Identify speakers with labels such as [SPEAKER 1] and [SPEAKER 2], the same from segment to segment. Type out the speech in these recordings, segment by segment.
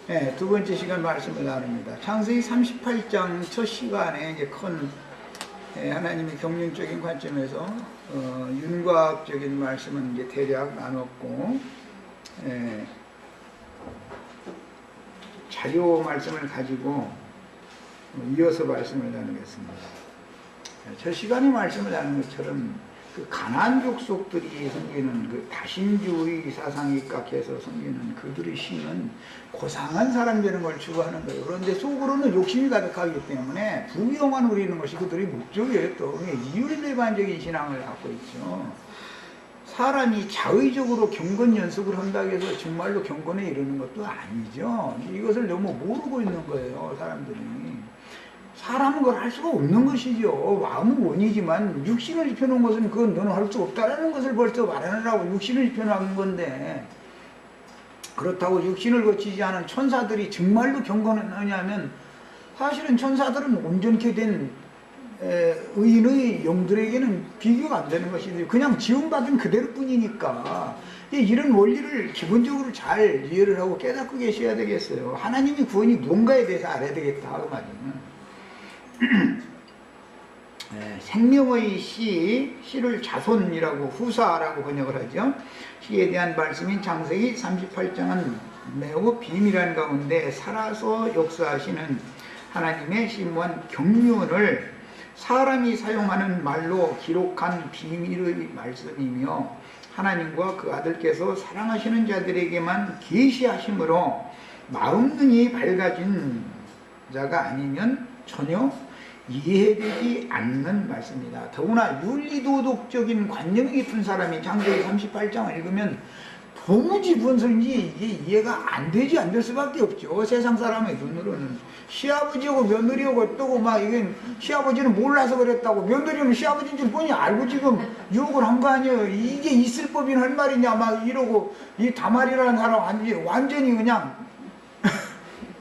[SPEAKER 1] 네, 두 번째 시간 말씀을 나눕니다. 창세기 38장 첫 시간에 이제 큰 하나님의 경륜적인 관점에서 윤곽적인 말씀은 이제 대략 나눴고, 자료 말씀을 가지고 이어서 말씀을 나누겠습니다. 첫 시간에 말씀을 나눈 것처럼 그 가나안 족속들이 섬기는 그 다신주의 사상이 입각해서 섬기는 그들의 신은 고상한 사람 되는 걸 추구하는 거예요. 그런데 속으로는 욕심이 가득하기 때문에 부귀영화 누리는 것이 그들의 목적이에요. 또 이율배반적인 신앙을 갖고 있죠. 사람이 자의적으로 경건 연습을 한다고 해서 정말로 경건에 이르는 것도 아니죠. 이것을 너무 모르고 있는 거예요, 사람들이. 사람은 그걸 할 수가 없는 것이죠. 마음은 원이지만 육신을 입혀놓은 것은 그건 너는 할 수 없다라는 것을 벌써 말하느라고 육신을 입혀놓은 건데, 그렇다고 육신을 거치지 않은 천사들이 정말로 경건하냐면 사실은 천사들은 온전케 된 의인의 영들에게는 비교가 안 되는 것이지, 그냥 지음받은 그대로 뿐이니까 이런 원리를 기본적으로 잘 이해를 하고 깨닫고 계셔야 되겠어요. 하나님의 구원이 뭔가에 대해서 알아야 되겠다 그 말이에요. 생명의 시를 자손이라고 후사라고 번역을 하죠. 시에 대한 말씀인 창세기 38장은 매우 비밀한 가운데 살아서 역사하시는 하나님의 심오한 경륜을 사람이 사용하는 말로 기록한 비밀의 말씀이며, 하나님과 그 아들께서 사랑하시는 자들에게만 계시하심으로 마음 눈이 밝아진 자가 아니면 전혀 이해되지 않는 말씀이다. 더구나 윤리도덕적인 관념이 깊은 사람이 창세기 38장을 읽으면 도무지 무엇인지 이게 이해가 안 되지 않을 수밖에 없죠. 세상 사람의 눈으로는 시아버지하고 며느리하고 어떠고 막 이게 시아버지는 몰라서 그랬다고, 며느리는 시아버지인 줄 뻔히 알고 지금 유혹을 한 거 아니에요. 이게 있을 법인 할 말이냐 막 이러고, 이 다말이라는 사람 완전히 그냥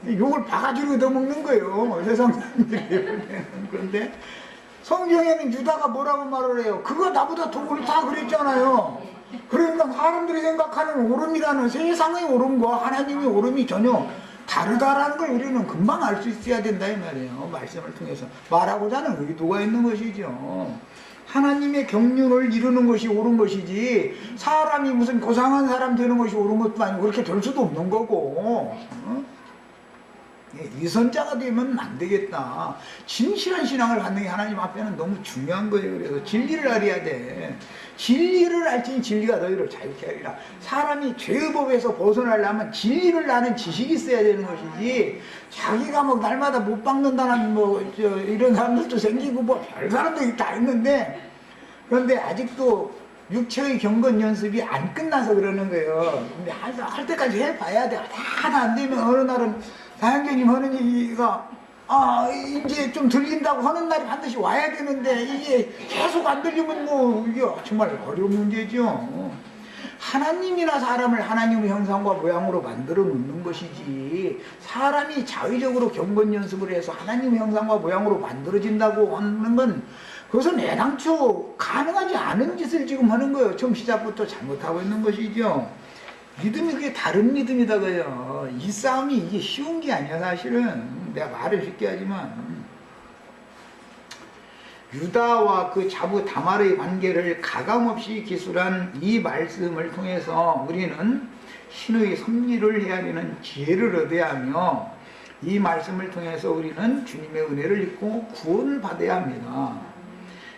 [SPEAKER 1] 욕을 바가지로 얻어먹는 거예요, 세상 사람들이. 그런데 성경에는 유다가 뭐라고 말을 해요? 그거 나보다 더 옳다 그랬잖아요. 그러니까 사람들이 생각하는 옳음이라는 세상의 옳음과 하나님의 옳음이 전혀 다르다라는 걸 우리는 금방 알 수 있어야 된다 이 말이에요. 말씀을 통해서 말하고자 하는 의도가 있는 것이죠. 하나님의 경륜을 이루는 것이 옳은 것이지, 사람이 무슨 고상한 사람 되는 것이 옳은 것도 아니고 그렇게 될 수도 없는 거고. 위선자가 되면 안 되겠다. 진실한 신앙을 갖는 게 하나님 앞에는 너무 중요한 거예요. 그래서 진리를 알아야 돼. 진리를 알지니 진리가 너희를 자유케 하리라. 사람이 죄의 법에서 벗어나려면 진리를 아는 지식이 있어야 되는 것이지, 자기가 뭐 날마다 못 박는다는 이런 사람들도 생기고 별 사람들이 다 있는데, 그런데 아직도 육체의 경건 연습이 안 끝나서 그러는 거예요. 근데 할 때까지 해봐야 돼. 하나 안 되면 어느 날은 사형제님 하는 얘기가 이제 좀 들린다고 하는 날이 반드시 와야 되는데, 이게 계속 안 들리면 이게 정말 어려운 문제죠. 하나님이나 사람을 하나님의 형상과 모양으로 만들어 놓는 것이지, 사람이 자의적으로 경건 연습을 해서 하나님의 형상과 모양으로 만들어진다고 하는 건 그것은 애당초 가능하지 않은 짓을 지금 하는 거예요. 처음 시작부터 잘못하고 있는 것이죠. 믿음이 그게 다른 믿음이다고요. 이 싸움이 이게 쉬운 게 아니야. 사실은 내가 말을 쉽게 하지만, 유다와 그 자부 다말의 관계를 가감없이 기술한 이 말씀을 통해서 우리는 신의 섭리를 헤아리는 지혜를 얻어야 하며, 이 말씀을 통해서 우리는 주님의 은혜를 입고 구원을 받아야 합니다.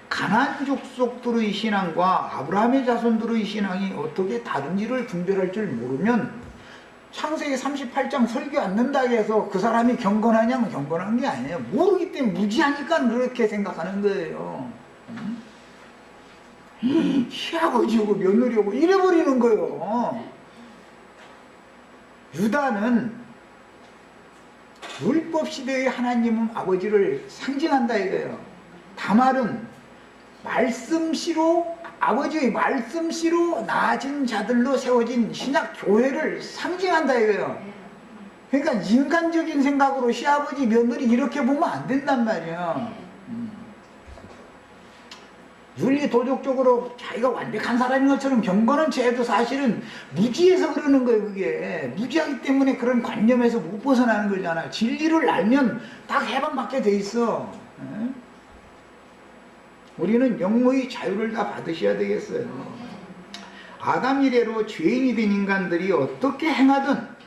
[SPEAKER 1] 가나안 족속들의 신앙과 아브라함의 자손들의 신앙이 어떻게 다른지를 분별할 줄 모르면 창세기 38장 설교 안 된다고 해서 그 사람이 경건하냐면 경건한 게 아니에요. 모르기 때문에 무지하니까 그렇게 생각하는 거예요. 시아버지고 며느리고 이래버리는 거예요. 유다는 율법 시대의 하나님은 아버지를 상징한다 이거예요. 다말은 말씀시로, 아버지의 말씀시로 나아진 자들로 세워진 신약 교회를 상징한다 이거예요. 그러니까 인간적인 생각으로 시아버지 며느리 이렇게 보면 안 된단 말이에요. 윤리 도덕적으로 자기가 완벽한 사람인 것처럼 경건한 죄도 사실은 무지해서 그러는 거예요. 그게 무지하기 때문에 그런 관념에서 못 벗어나는 거잖아요. 진리를 알면 다 해방받게 돼 있어. 우리는 영모의 자유를 다 받으셔야 되겠어요. 아담 이래로 죄인이 된 인간들이 어떻게 행하든,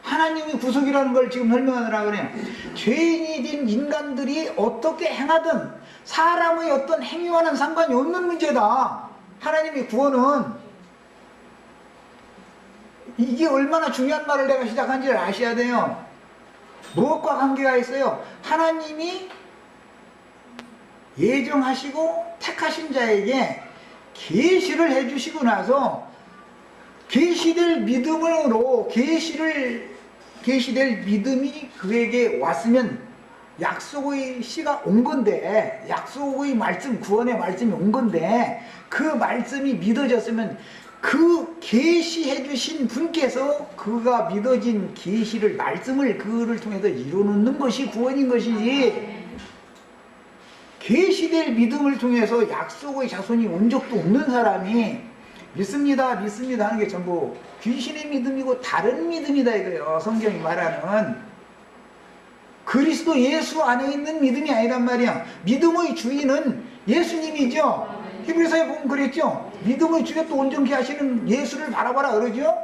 [SPEAKER 1] 하나님이 구속이라는 걸 지금 설명하느라 그래요. 죄인이 된 인간들이 어떻게 행하든 사람의 어떤 행위와는 상관이 없는 문제다. 하나님의 구원은. 이게 얼마나 중요한 말을 내가 시작한지를 아셔야 돼요. 무엇과 관계가 있어요? 하나님이 예정하시고 택하신 자에게 계시를 해주시고 나서 계시될 믿음으로 계시될 믿음이 그에게 왔으면 약속의 시가 온 건데, 약속의 말씀, 구원의 말씀이 온 건데, 그 말씀이 믿어졌으면 그 계시해 주신 분께서 그가 믿어진 계시를, 말씀을 그를 통해서 이루는 것이 구원인 것이지, 계시될 믿음을 통해서 약속의 자손이 온 적도 없는 사람이 믿습니다 믿습니다 하는 게 전부 귀신의 믿음이고 다른 믿음이다 이거예요. 성경이 말하는 그리스도 예수 안에 있는 믿음이 아니란 말이야. 믿음의 주인은 예수님이죠. 히브리서에 보면 그랬죠. 믿음의 주에 또 온전케 하시는 예수를 바라봐라 그러죠.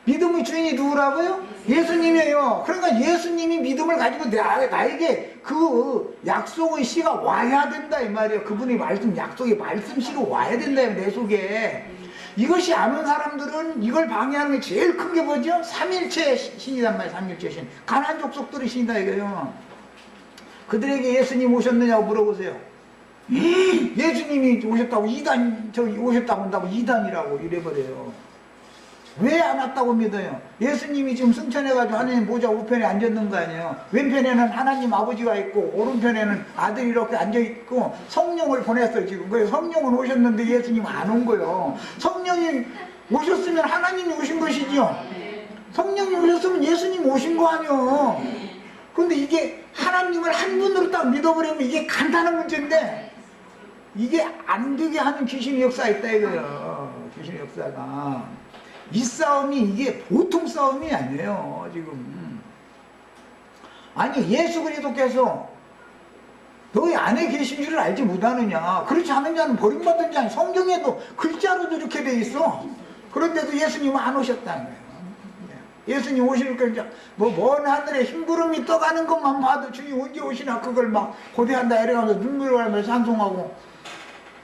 [SPEAKER 1] 믿음의 주인이 누구라고요? 예수님이에요. 그러니까 예수님이 믿음을 가지고 나에게 그 약속의 씨가 와야 된다 이 말이에요. 그분의 말씀, 약속의 말씀씨로 와야 된다 내 속에. 이것이 아는 사람들은 이걸 방해하는 게 제일 큰 게 뭐죠? 삼일체 신이란 말이에요. 삼일체 신. 가나안 족속들의 신이다 이거예요. 그들에게 예수님 오셨느냐고 물어보세요. 예수님이 오셨다고 오셨다고 한다고 이단이라고 이래버려요. 왜 안 왔다고 믿어요? 예수님이 지금 승천해가지고 하나님 보좌 우편에 앉았는 거 아니에요? 왼편에는 하나님 아버지가 있고 오른편에는 아들이 이렇게 앉아있고 성령을 보냈어요 지금. 그래서 성령은 오셨는데 예수님 안 온 거예요. 성령이 오셨으면 하나님이 오신 것이지요. 성령이 오셨으면 예수님 오신 거 아니에요. 그런데 이게 하나님을 한 분으로 딱 믿어버리면 이게 간단한 문제인데 이게 안 되게 하는 귀신의 역사가 있다 이거예요. 귀신의 역사가. 이 싸움이 이게 보통 싸움이 아니에요 지금. 아니 예수 그리스도께서 너희 안에 계신 줄을 알지 못하느냐. 그렇지 않은 자는 버림받은 자는 성경에도 글자로도 이렇게 돼 있어. 그런데도 예수님은 안 오셨다는 거예요. 예수님 오시니까 이제 먼 하늘에 흰구름이 떠가는 것만 봐도 주님 언제 오시나 그걸 막 고대한다 이래가면서 눈물을 흘리면서 찬송하고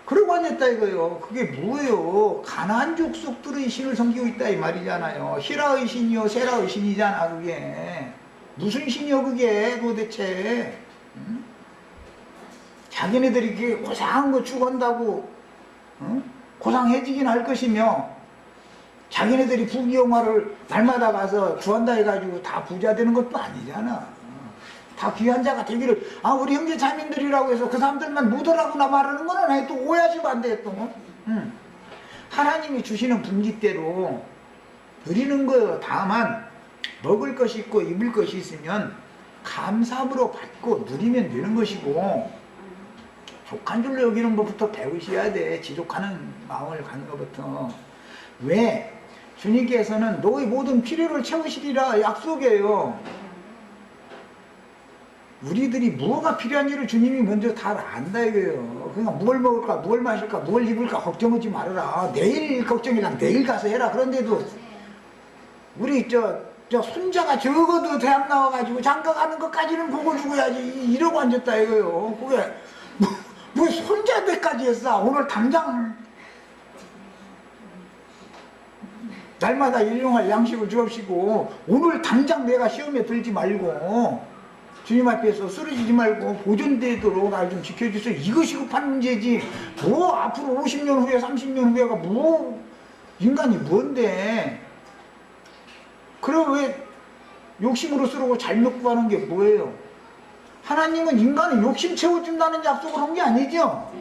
[SPEAKER 1] 그러고 앉았다 이거예요. 그게 뭐예요? 가나안 족속들의 신을 섬기고 있다 이 말이잖아요. 히라의 신이요 세라의 신이잖아 그게. 무슨 신이요 그게 도대체. 응? 자기네들이 이렇게 고상한 거 추구한다고 고상해지긴 할 것이며 자기네들이 부귀영화를 날마다 가서 주한다 해가지고 다 부자 되는 것도 아니잖아. 다 귀한 자가 되기를 우리 형제 자매들이라고 해서 그 사람들만 못 오라고나 말하는 거는 아니 또 오해하시면 안 돼 또. 하나님이 주시는 분기대로 드리는 거예요. 다만 먹을 것이 있고 입을 것이 있으면 감사함으로 받고 누리면 되는 것이고 족한 줄로 여기는 것부터 배우셔야 돼. 지족하는 마음을 갖는 것부터. 왜? 주님께서는 너의 모든 필요를 채우시리라 약속이에요. 우리들이 무엇가 필요한지를 주님이 먼저 다 안다 이거예요. 그러니까 뭘 먹을까 뭘 마실까 뭘 입을까 걱정하지 말아라. 내일 걱정이랑 내일 가서 해라. 그런데도 우리 저 손자가 적어도 대학 나와가지고 장가 가는 것까지는 보고 죽어야지 이러고 앉았다 이거예요. 그게 뭐 손자 때까지 했어. 오늘 당장 날마다 일용할 양식을 주옵시고 오늘 당장 내가 시험에 들지 말고 주님 앞에서 쓰러지지 말고 보존되도록 날 좀 지켜주세요. 이것이 급한 문제지. 뭐 앞으로 50년 후에 30년 후에가 뭐 인간이 뭔데. 그럼 왜 욕심으로 쓰려고 잘못 구하는 게 뭐예요? 하나님은 인간의 욕심 채워준다는 약속을 한 게 아니죠.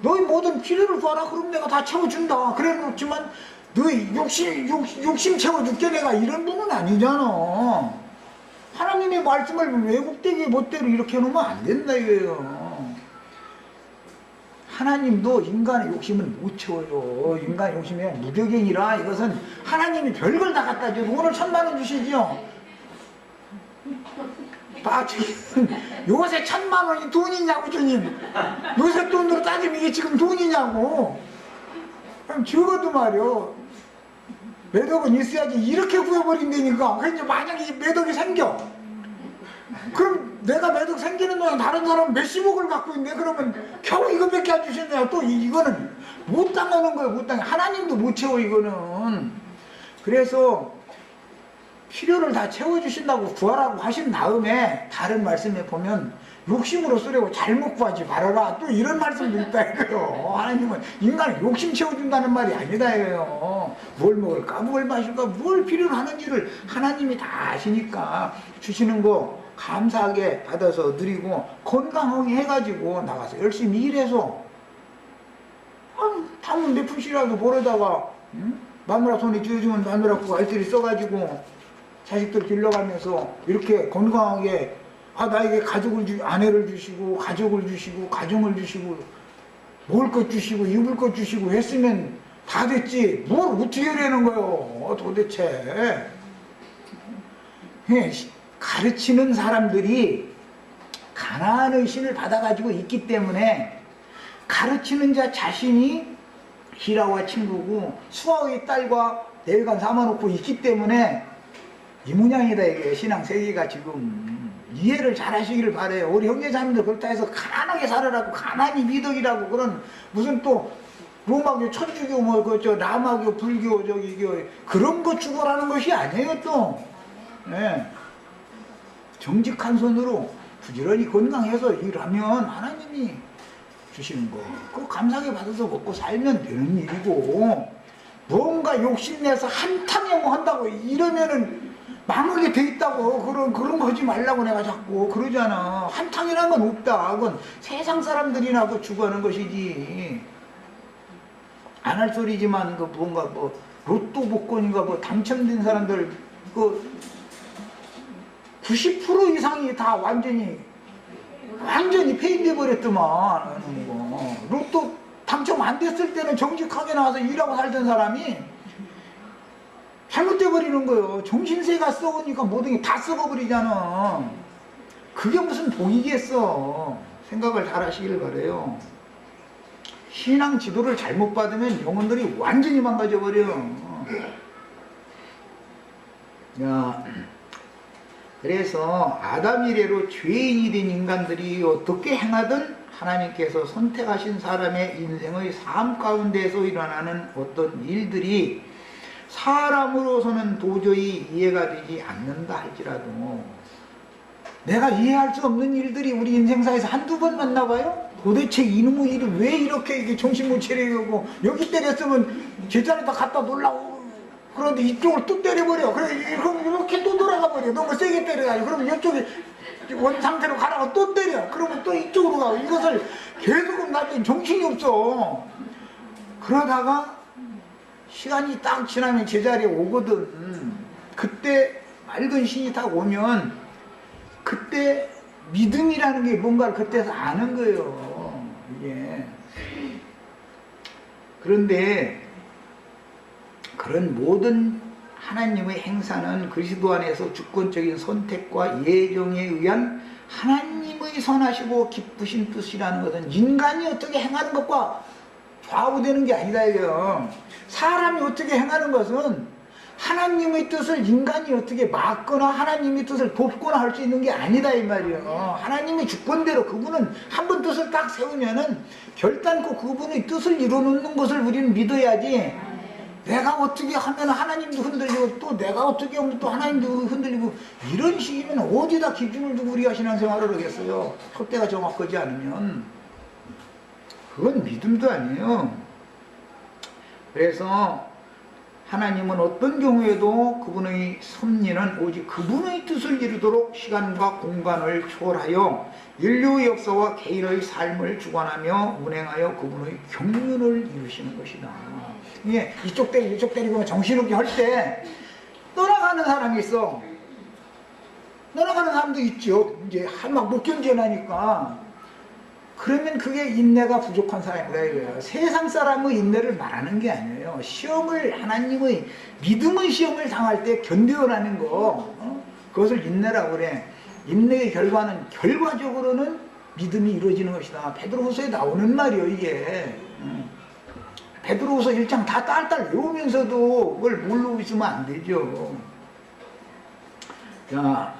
[SPEAKER 1] 너희 모든 필요를 구하라 그럼 내가 다 채워준다. 그래 놓지만 너희 욕심 채워줄게 내가 이런 분은 아니잖아. 하나님의 말씀을 왜곡되게 멋대로 이렇게 해놓으면 안 된다 이거예요. 하나님도 인간의 욕심을 못 채워요. 인간의 욕심이 무적행이라 이것은 하나님이 별걸 다 갖다 줘요. 오늘 1,000만 원 주시죠. 요새 1,000만 원이 돈이냐고 주님. 요새 돈으로 따지면 이게 지금 돈이냐고. 그럼 적어도 말이요. 매덕은 있어야지 이렇게 구해버린다니까. 그러니까 만약에 매덕이 생겨. 그럼 내가 매덕 생기는 동안 다른 사람은 몇십억을 갖고 있네. 그러면 겨우 이것밖에 안 주셨냐. 또 이거는 못 당하는 거예요. 못 당해. 하나님도 못 채워 이거는. 그래서 필요를 다 채워주신다고 구하라고 하신 다음에 다른 말씀에 보면 욕심으로 쓰려고 잘못 구하지 말아라. 또 이런 말씀도 있다 이거요. 하나님은 인간을 욕심 채워준다는 말이 아니다 이거요. 뭘 먹을까 뭘 마실까 뭘 필요로 하는지를 하나님이 다 아시니까 주시는 거 감사하게 받아서 드리고 건강하게 해가지고 나가서 열심히 일해서 담은 몇 푼씩이라도 벌어다가 마누라 손에 쥐어주면 마누라고 알뜰히 써가지고 자식들 길러가면서 이렇게 건강하게 나에게 가족을 아내를 주시고 가족을 주시고 가정을 주시고 먹을 것 주시고 입을 것 주시고 했으면 다 됐지 뭘 어떻게 하려는 거요 도대체. 가르치는 사람들이 가난의 신을 받아가지고 있기 때문에 가르치는 자 자신이 히라와 친구고 수아의 딸과 내외간 삼아놓고 있기 때문에 이 모양이다 이게 신앙 세계가 지금. 이해를 잘 하시기를 바래요. 우리 형제자매들 그렇다 해서 가난하게 살으라고 가난이 미덕이라고 그런 무슨 또 로마교 천주교 뭐 그저 라마교 불교 저기 그런 거 추구하는 것이 아니에요 또. 네. 정직한 손으로 부지런히 건강해서 일하면 하나님이 주시는 거. 그거 감사하게 받아서 먹고 살면 되는 일이고 뭔가 욕심내서 한탕에 뭐 한다고 이러면은 망하게 돼 있다고. 그런 거 하지 말라고 내가 자꾸 그러잖아. 한탕이라는 건 없다. 그건 세상 사람들이나 그 추구하는 것이지. 안 할 소리지만 그 뭔가 뭐 로또 복권인가 뭐 당첨된 사람들 그 90% 이상이 다 완전히 폐인돼 버렸더만. 로또 당첨 안 됐을 때는 정직하게 나와서 일하고 살던 사람이 잘못돼 버리는 거예요. 정신세가 썩으니까 모든 게 다 썩어버리잖아. 그게 무슨 복이겠어. 생각을 잘 하시길 바래요. 신앙 지도를 잘못 받으면 영혼들이 완전히 망가져 버려. 그래서 아담 이래로 죄인이 된 인간들이 어떻게 행하든 하나님께서 선택하신 사람의 인생의 삶 가운데서 일어나는 어떤 일들이 사람으로서는 도저히 이해가 되지 않는다 할지라도 내가 이해할 수 없는 일들이 우리 인생사에서 한두 번 만나봐요? 도대체 이놈의 일이 왜 이렇게 정신 못 차리고 여기 때렸으면 제자리에다 갖다 놓으려고 그런데 이쪽을 또 때려버려. 그래 그럼 이렇게 또 돌아가 버려. 너무 세게 때려가지고 그러면 이쪽에 원 상태로 가라고 또 때려. 그러면 또 이쪽으로 가고 이것을 계속 나중에 정신이 없어. 그러다가 시간이 딱 지나면 제자리에 오거든. 그때 맑은 신이 딱 오면 그때 믿음이라는 게 뭔가를 그때서 아는 거예요. 이게. 그런데 그런 모든 하나님의 행사는 그리스도 안에서 주권적인 선택과 예정에 의한 하나님의 선하시고 기쁘신 뜻이라는 것은 인간이 어떻게 행하는 것과 좌우되는 게 아니다 이거요. 사람이 어떻게 행하는 것은 하나님의 뜻을 인간이 어떻게 막거나 하나님의 뜻을 돕거나 할 수 있는 게 아니다 이 말이에요. 하나님의 주권대로 그분은 한 번 뜻을 딱 세우면은 결단코 그분의 뜻을 이뤄놓는 것을 우리는 믿어야지. 내가 어떻게 하면 하나님도 흔들리고 또 내가 어떻게 하면 또 하나님도 흔들리고 이런 식이면 어디다 기준을 두고 우리가 신앙생활을 하겠어요. 콧대가 정확하지 않으면. 그건 믿음도 아니에요. 그래서 하나님은 어떤 경우에도 그분의 섭리는 오직 그분의 뜻을 이루도록 시간과 공간을 초월하여 인류의 역사와 개인의 삶을 주관하며 운행하여 그분의 경륜을 이루시는 것이다. 이게 이쪽 때리고 정신없게 할 때 떠나가는 사람이 있어. 떠나가는 사람도 있죠. 이제 막 못 견뎌나니까. 그러면 그게 인내가 부족한 사람이다 이거예요. 세상 사람의 인내를 말하는 게 아니에요. 시험을, 하나님의 믿음의 시험을 당할 때 견뎌내는 거, 그것을 인내라고 그래. 인내의 결과는, 결과적으로는 믿음이 이루어지는 것이다. 베드로후서에 나오는 말이에요 이게. 베드로후서 1장 다 딸딸 외우면서도 그걸 모르고 있으면 안 되죠. 자,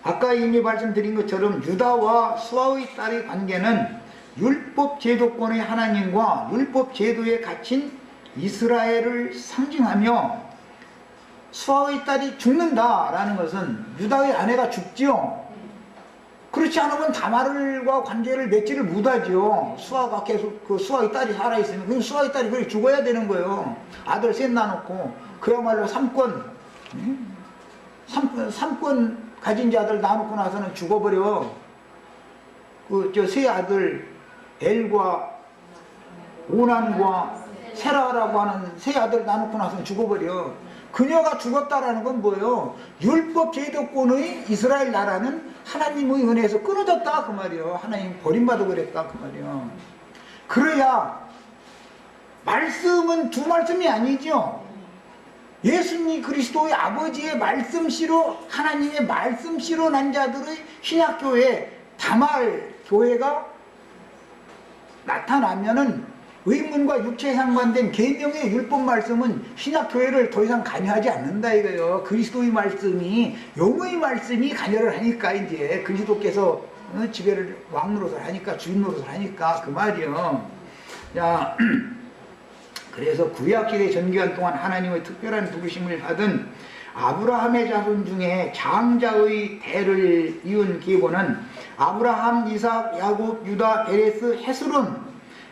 [SPEAKER 1] 아까 이미 말씀드린 것처럼 유다와 수아의 딸의 관계는 율법 제도권의 하나님과 율법 제도에 갇힌 이스라엘을 상징하며, 수아의 딸이 죽는다라는 것은 유다의 아내가 죽지요. 그렇지 않으면 다말과 관계를 맺지를 못하죠. 수아가 계속, 그 수아의 딸이 살아있으면 그 수아의 딸이 그렇게 죽어야 되는 거예요. 아들 셋 낳아놓고 그야말로 삼권 가진 자들 낳아놓고 나서는 죽어버려. 그 저 세 아들 엘과 오난과 세라라고 하는 세 아들 낳아놓고 나서는 죽어버려. 그녀가 죽었다라는 건 뭐예요? 율법 제도권의 이스라엘 나라는 하나님의 은혜에서 끊어졌다 그 말이에요. 하나님 버림받아 그랬다 그 말이에요. 그래야, 말씀은 두 말씀이 아니죠. 예수님 그리스도의 아버지의 말씀씨로, 하나님의 말씀씨로 난 자들의 신약교회, 다말 교회가 나타나면은 의문과 육체에 상관된 계명의 율법 말씀은 신약교회를 더 이상 관여하지 않는다 이거예요. 그리스도의 말씀이, 영의 말씀이 관여를 하니까, 이제 그리스도께서 지배를 왕노릇을 하니까, 주인 노릇을 하니까 그 말이요. 자, 그래서 구약시대 전기간 동안 하나님의 특별한 부르심을 받은 아브라함의 자손 중에 장자의 대를 이은 계보는 아브라함, 이삭, 야곱, 유다, 베레스,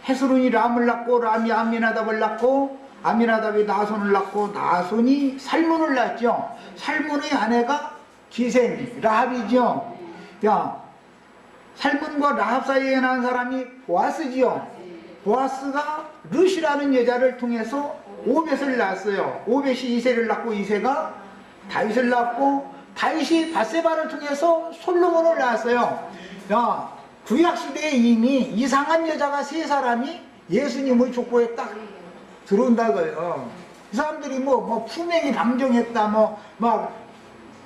[SPEAKER 1] 헤스론이 람을 낳고, 람이 아미나답을 낳고, 아미나답이 나손을 낳고, 나손이 살몬을 낳았죠. 살몬의 아내가 기생 라합이죠. 자, 살몬과 라합 사이에 난 사람이 보아스지요. 보아스가 룻이라는 여자를 통해서 오벳을 낳았어요. 오벳이 이새를 낳고, 이새가 다윗을 낳고, 다윗이 밧세바를 통해서 솔로몬을 낳았어요. 자, 구약시대에 이미 이상한 여자가 세 사람이 예수님의 족보에 딱 들어온다고요. 이 사람들이 뭐 품행이 방정했다 막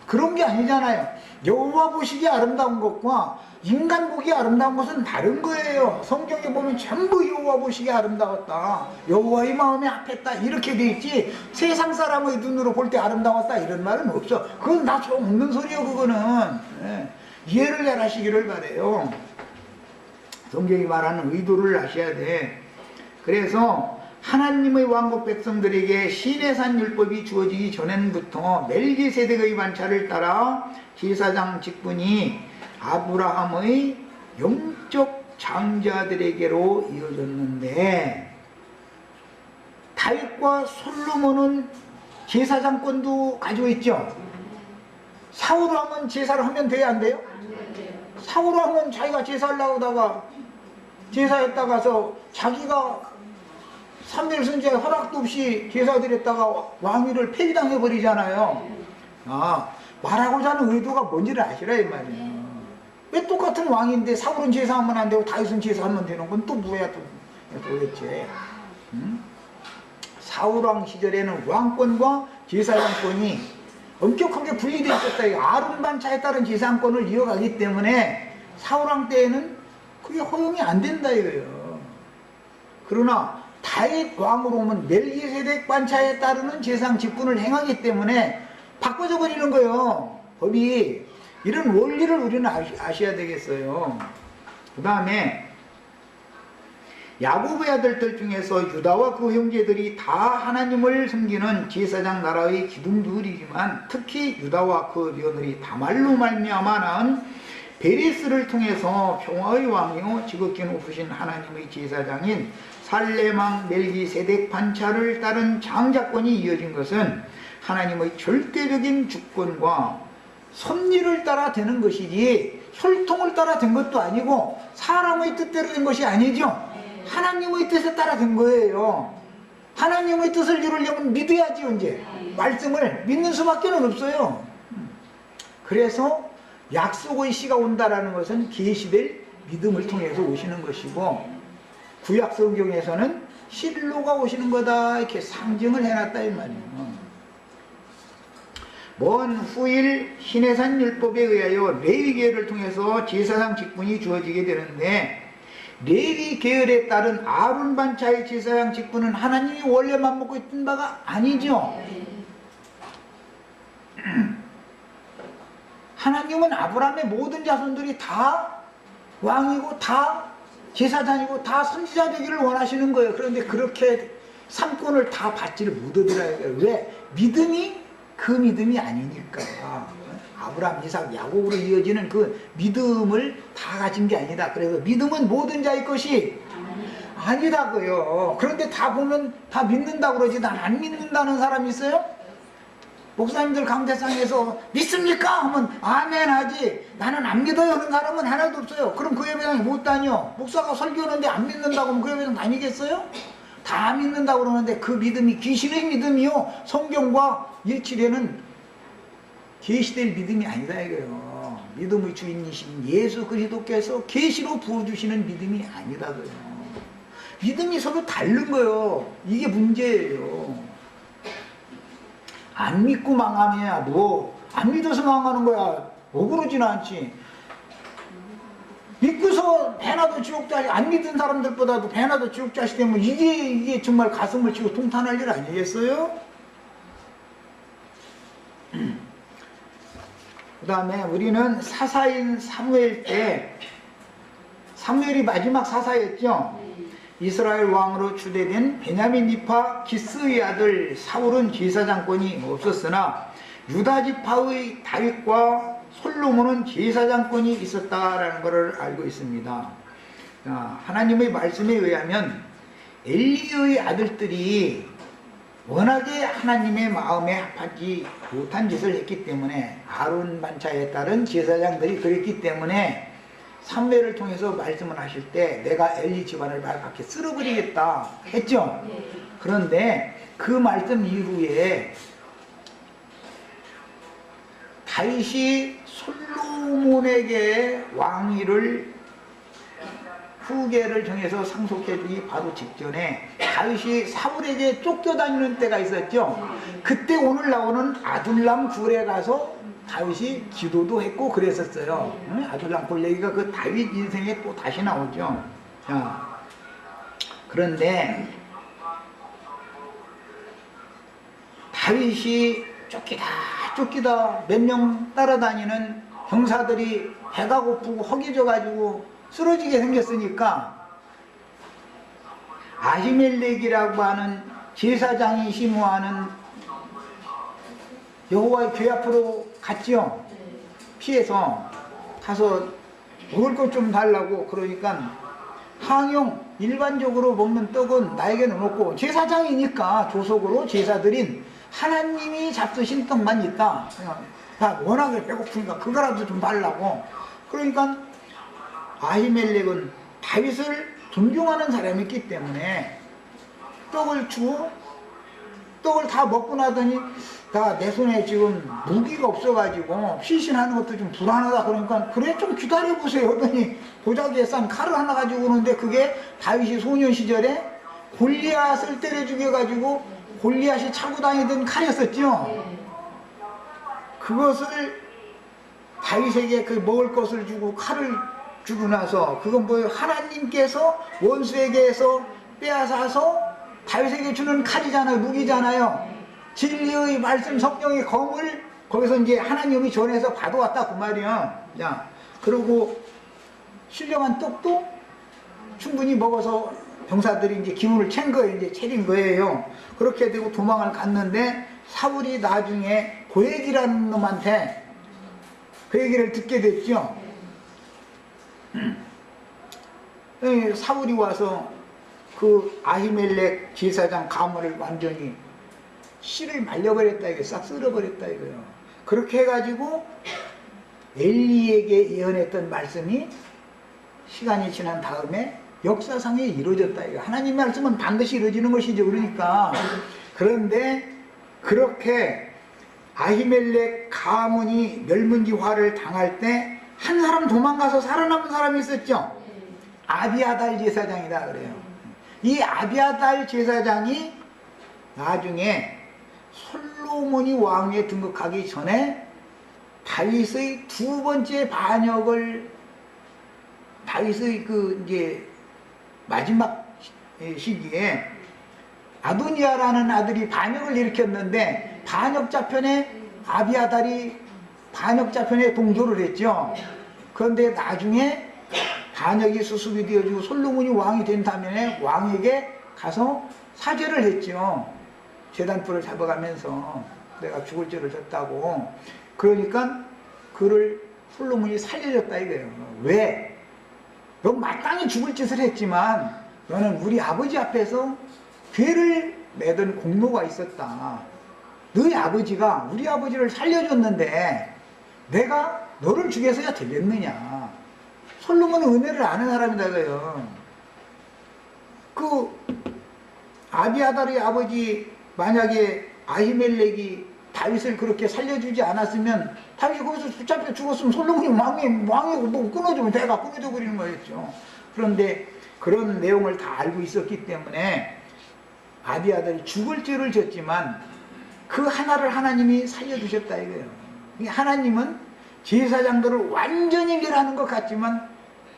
[SPEAKER 1] 그런 게 아니잖아요. 여호와 보시기에 아름다운 것과 인간 보기에 아름다운 것은 다른 거예요. 성경에 보면 전부 여호와 보시기에 아름다웠다, 여호와의 마음에 합했다 이렇게 돼 있지, 세상 사람의 눈으로 볼 때 아름다웠다 이런 말은 없어. 그건 다 없는 소리예요. 그거는 이해를 잘 하시기를 바래요. 성경이 말하는 의도를 아셔야 돼. 그래서 하나님의 왕국 백성들에게 시내산 율법이 주어지기 전부터 멜기세덱의 반차를 따라 제사장 직분이 아브라함의 영적 장자들에게로 이어졌는데, 다윗과 솔로몬은 제사장권도 가지고 있죠. 사울을 하면 제사를 하면 돼야 안 돼요? 사울을 하면 자기가 제사를 나오다가 제사했다가서 자기가 삼일 선지자 허락도 없이 제사 드렸다가 왕위를 폐기당해 버리잖아요. 말하고자 하는 의도가 뭔지를 아시라 이 말이에요. 왜 똑같은 왕인데 사울은 제사하면 안 되고 다윗은 제사하면 되는 건 또 뭐야 또 도대체. 사울왕 시절에는 왕권과 제사장권이 엄격하게 분리되어 있었다. 아론 반차에 따른 제사장권을 이어가기 때문에 사울왕 때에는 그게 허용이 안 된다 이거예요. 그러나 다윗 왕으로 오면 멜기세덱 반차에 따르는 제사장 직분을 행하기 때문에 바꿔져 버리는 거예요. 법이. 이런 원리를 우리는 아셔야 되겠어요. 그 다음에 야곱의 아들들 중에서 유다와 그 형제들이 다 하나님을 섬기는 제사장 나라의 기둥들이지만, 특히 유다와 그 며느리 다말로 말미암아 낳은 베레스를 통해서 평화의 왕이요 지극히 높으신 하나님의 제사장인 살레망 멜기세덱 반차를 따른 장자권이 이어진 것은 하나님의 절대적인 주권과 섭리를 따라 되는 것이지 혈통을 따라 된 것도 아니고 사람의 뜻대로 된 것이 아니죠. 하나님의 뜻에 따라 된 거예요. 하나님의 뜻을 이루려면 믿어야지. 이제 말씀을 믿는 수밖에 없어요. 그래서 약속의 씨가 온다라는 것은 계시될 믿음을 통해서 오시는 것이고, 구약 성경에서는 실로가 오시는 거다 이렇게 상징을 해놨다 이 말이에요. 먼 후일 시내산 율법에 의하여 레위 계열을 통해서 제사장 직분이 주어지게 되는데, 레위 계열에 따른 아론 반차의 제사장 직분은 하나님이 원래 맘먹고 있던 바가 아니죠. 하나님은 아브라함의 모든 자손들이 다 왕이고 다 제사장이고 다 선지자 되기를 원하시는 거예요. 그런데 그렇게 삼권을 다 받지를 못하더라고요. 왜? 믿음이 그 믿음이 아니니까. 아브라함, 이삭, 야곱으로 이어지는 그 믿음을 다 가진 게 아니다. 그래서 믿음은 모든 자의 것이 아니다고요. 그런데 다 보면 다 믿는다고 그러지, 난 안 믿는다는 사람이 있어요? 목사님들 강대상에서 믿습니까? 하면 아멘 하지, 나는 안 믿어요 하는 사람은 하나도 없어요. 그럼 그 예배당에 못 다녀. 목사가 설교하는데 안 믿는다고 하면 그 예배당 다니겠어요? 다 믿는다고 그러는데 그 믿음이 귀신의 믿음이요, 성경과 일치되는 계시될 믿음이 아니다 이거예요. 믿음의 주인이신 예수 그리스도께서 계시로 부어주시는 믿음이 아니다고요. 믿음이 서로 다른 거예요. 이게 문제예요. 안 믿고 망하면 뭐 안 믿어서 망하는 거야. 억울하지는 않지. 믿고서 배나도 지옥자식, 안 믿은 사람들보다도 배나도 지옥자식 되면 이게 정말 가슴을 치고 통탄할 일 아니겠어요? 그 다음에 우리는 사사인 사무엘 때, 사무엘이 마지막 사사였죠. 이스라엘 왕으로 추대된 베냐민 지파 기스의 아들 사울은 제사장권이 없었으나 유다 지파의 다윗과 솔로몬은 제사장권이 있었다라는 것을 알고 있습니다. 하나님의 말씀에 의하면 엘리의 아들들이 워낙에 하나님의 마음에 합하지 못한 짓을 했기 때문에, 아론 반차에 따른 제사장들이 그랬기 때문에 삼매를 통해서 말씀을 하실 때 내가 엘리 집안을 발갛게 쓸어버리겠다 했죠. 그런데 그 말씀 이후에 다윗이 솔로몬에게 왕위를 후계를 정해서 상속해주기 바로 직전에 다윗이 사울에게 쫓겨다니는 때가 있었죠. 그때 오늘 나오는 아둘람 굴에 가서 다윗이 기도도 했고 그랬었어요. 아둘람 굴 얘기가 그 다윗 인생에 또 다시 나오죠. 자, 그런데 다윗이 쫓기다 몇 명 따라다니는 병사들이 배가 고프고 허기져가지고 쓰러지게 생겼으니까 아히멜렉이라고 하는 제사장이 심호하는 여호와의 궤 앞으로 갔죠. 피해서 가서 먹을 것 좀 달라고. 그러니까 항용 일반적으로 먹는 떡은 나에게는 없고, 제사장이니까 조속으로 제사드린 하나님이 잡수신 떡만 있다. 나 워낙에 배고프니까 그거라도 좀 달라고. 그러니까 아히멜렉은 다윗을 존경하는 사람이었기 때문에 떡을 주고, 떡을 다 먹고 나더니 다 내 손에 지금 무기가 없어가지고 피신하는 것도 좀 불안하다. 그러니까 그래 좀 기다려보세요 하더니 보자기에 싼 칼을 하나 가지고 오는데, 그게 다윗이 소년 시절에 골리앗을 때려 죽여가지고 골리앗이 차고 다니던 칼이었었죠. 그것을 다윗에게 그 먹을 것을 주고 칼을 주고 나서, 그건 뭐예요? 하나님께서 원수에게서 빼앗아서 다윗에게 주는 칼이잖아요. 무기잖아요. 진리의 말씀 성경의 검을 거기서 이제 하나님이 전해서 받아왔다 그 말이야. 야, 그리고 신령한 떡도 충분히 먹어서 병사들이 이제 기운을 찬 거예요. 이제 차린 거예요. 그렇게 되고 도망을 갔는데, 사울이 나중에 고액이라는 놈한테 그 얘기를 듣게 됐죠. 사울이 와서 그 아히멜렉 제사장 가문을 완전히 씨를 말려버렸다 이거예요. 싹 쓸어버렸다 이거예요. 그렇게 해가지고 엘리에게 예언했던 말씀이 시간이 지난 다음에 역사상에 이루어졌다 이거. 하나님 말씀은 반드시 이루어지는 것이죠. 그러니까 그런데 그렇게 아히멜렉 가문이 멸문지 화를 당할 때 한 사람 도망가서 살아남은 사람이 있었죠. 아비아달 제사장이다 그래요. 이 아비아달 제사장이 나중에 솔로몬이 왕위에 등극하기 전에 다윗의 두 번째 반역을, 다윗의 그 이제 마지막 시기에 아도니아라는 아들이 반역을 일으켰는데 반역자편에 아비아달이 반역자편에 동조를 했죠. 그런데 나중에 반역이 수습이 되어지고 솔로몬이 왕이 된 다음에 왕에게 가서 사죄를 했죠. 제단불을 잡아가면서 내가 죽을 죄를 졌다고. 그러니까 그를 솔로몬이 살려줬다 이거예요. 왜? 너 마땅히 죽을 짓을 했지만 너는 우리 아버지 앞에서 죄를 맺은 공로가 있었다. 너희 아버지가 우리 아버지를 살려줬는데 내가 너를 죽여서야 되겠느냐. 솔로몬은 은혜를 아는 사람이다 이거예요. 그 아비아달의 아버지 만약에 아히멜렉이 다윗을 그렇게 살려주지 않았으면 다윗이 거기서 붙잡혀 죽었으면 솔로몬이 왕이고 뭐 끊어주면 대가 끊어져 버리는 거였죠. 그런데 그런 내용을 다 알고 있었기 때문에 아비아달이 죽을 죄를 졌지만 그 하나를 하나님이 살려주셨다 이거예요. 하나님은 제사장들을 완전히 멸하는 것 같지만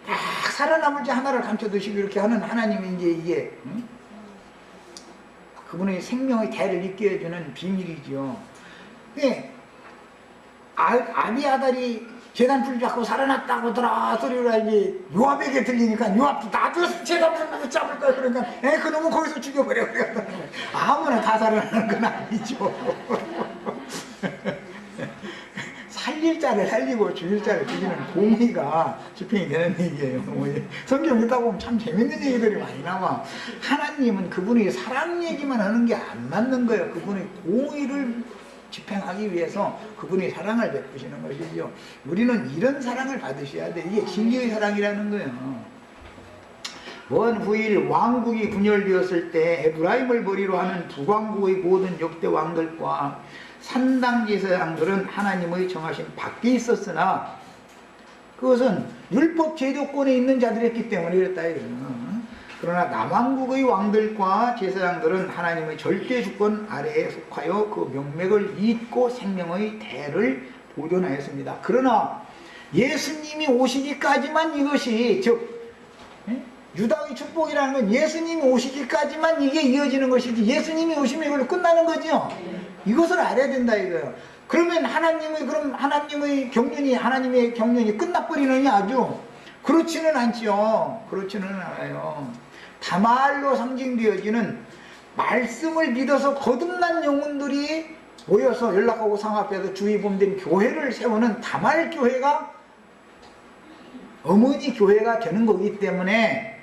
[SPEAKER 1] 딱 살아남을 자 하나를 감춰두시고 이렇게 하는 하나님이 이제 이게 그분의 생명의 대를 잇게 해주는 비밀이죠. 네. 아비아달이 제단불 잡고 살아났다고 들어 소리를 이제 요압에게 들리니까 요압도 나도 제단불 잡을 거야. 그러니까 그놈은 거기서 죽여버려. 아무나 다 살아나는 건 아니죠. 살릴 자를 살리고 죽일 자를 죽이는 공의가 집행이 되는 얘기예요. 성경 읽다 보면 참 재밌는 얘기들이 많이 나와. 하나님은 그분의 사랑 얘기만 하는 게 안 맞는 거예요. 그분의 공의를 집행하기 위해서 그분의 사랑을 베푸시는 것이죠. 우리는 이런 사랑을 받으셔야 돼. 이게 진리의 사랑이라는 거예요. 원 후일 왕국이 분열되었을 때 에브라임을 머리로 하는 북왕국의 모든 역대 왕들과 산당 제사장들은 하나님의 정하심 밖에 있었으나 그것은 율법 제도권에 있는 자들이었기 때문에 이랬다 이거예요. 그러나 남왕국의 왕들과 제사장들은 하나님의 절대 주권 아래에 속하여 그 명맥을 잇고 생명의 대를 보존하였습니다. 그러나 예수님이 오시기까지만 이것이 즉 유다의 축복이라는 건 예수님이 오시기까지만 이게 이어지는 것이지 예수님이 오시면 이걸로 끝나는 거죠. 이것을 알아야 된다 이거예요. 그러면 하나님의 경륜이 끝나버리느냐 아주 그렇지는 않죠. 그렇지는 않아요. 다말로 상징되어지는 말씀을 믿어서 거듭난 영혼들이 모여서 연락하고 상합해서 주의범된 교회를 세우는 다말 교회가 어머니 교회가 되는 거기 때문에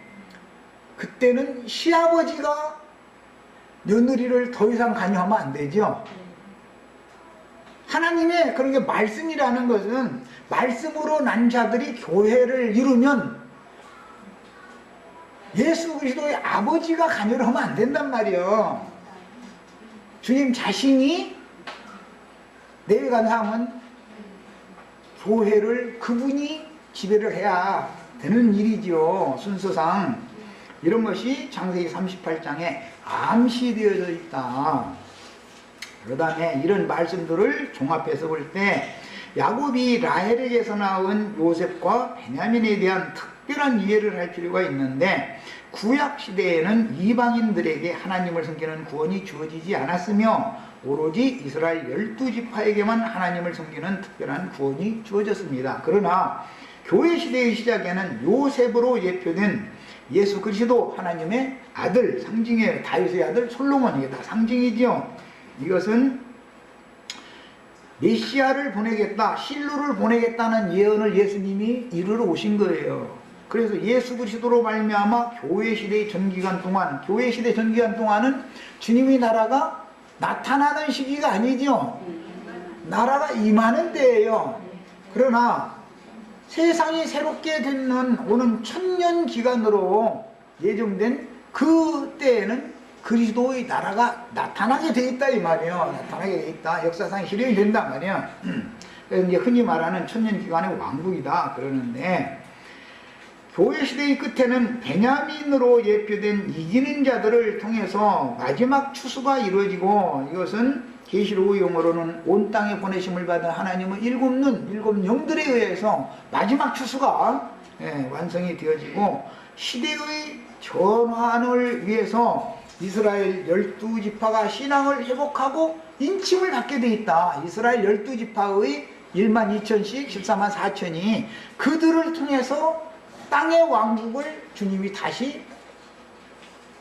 [SPEAKER 1] 그때는 시아버지가 며느리를 더 이상 관여하면 안 되죠. 하나님의 그런 게 말씀이라는 것은 말씀으로 난 자들이 교회를 이루면 예수 그리스도의 아버지가 관여를 하면 안 된단 말이에요. 주님 자신이 내외간 사람은 교회를 그분이 지배를 해야 되는 일이죠. 순서상 이런 것이 창세기 38장에 암시되어져 있다. 그 다음에 이런 말씀들을 종합해서 볼 때 야곱이 라헬에게서 나온 요셉과 베냐민에 대한 특별한 이해를 할 필요가 있는데 구약 시대에는 이방인들에게 하나님을 섬기는 구원이 주어지지 않았으며 오로지 이스라엘 12지파에게만 하나님을 섬기는 특별한 구원이 주어졌습니다. 그러나 교회 시대의 시작에는 요셉으로 예표된 예수 그리스도 하나님의 아들 상징이에요. 다윗의 아들 솔로몬 이게 다 상징이죠. 이것은 메시아를 보내겠다, 실로를 보내겠다는 예언을 예수님이 이루러 오신 거예요. 그래서 예수 그리스도로 말미암아 교회 시대 전기간 동안은 주님의 나라가 나타나는 시기가 아니죠. 나라가 임하는 때예요. 그러나 세상이 새롭게 되는 오는 천년 기간으로 예정된 그 때에는 그리스도의 나라가 나타나게 돼 있다 이 말이에요. 나타나게 돼 있다. 역사상 실현이 된단 말이에요. 그래서 이제 흔히 말하는 천년기간의 왕국이다 그러는데, 교회 시대의 끝에는 베냐민으로 예표된 이기는 자들을 통해서 마지막 추수가 이루어지고, 이것은 계시록 용어로는 온 땅에 보내심을 받은 하나님의 일곱 영들에 의해서 마지막 추수가 완성이 되어지고, 시대의 전환을 위해서 이스라엘 12지파가 신앙을 회복하고 인침을 받게 돼 있다. 이스라엘 12지파의 1만 2천씩 14만 4천이 그들을 통해서 땅의 왕국을 주님이 다시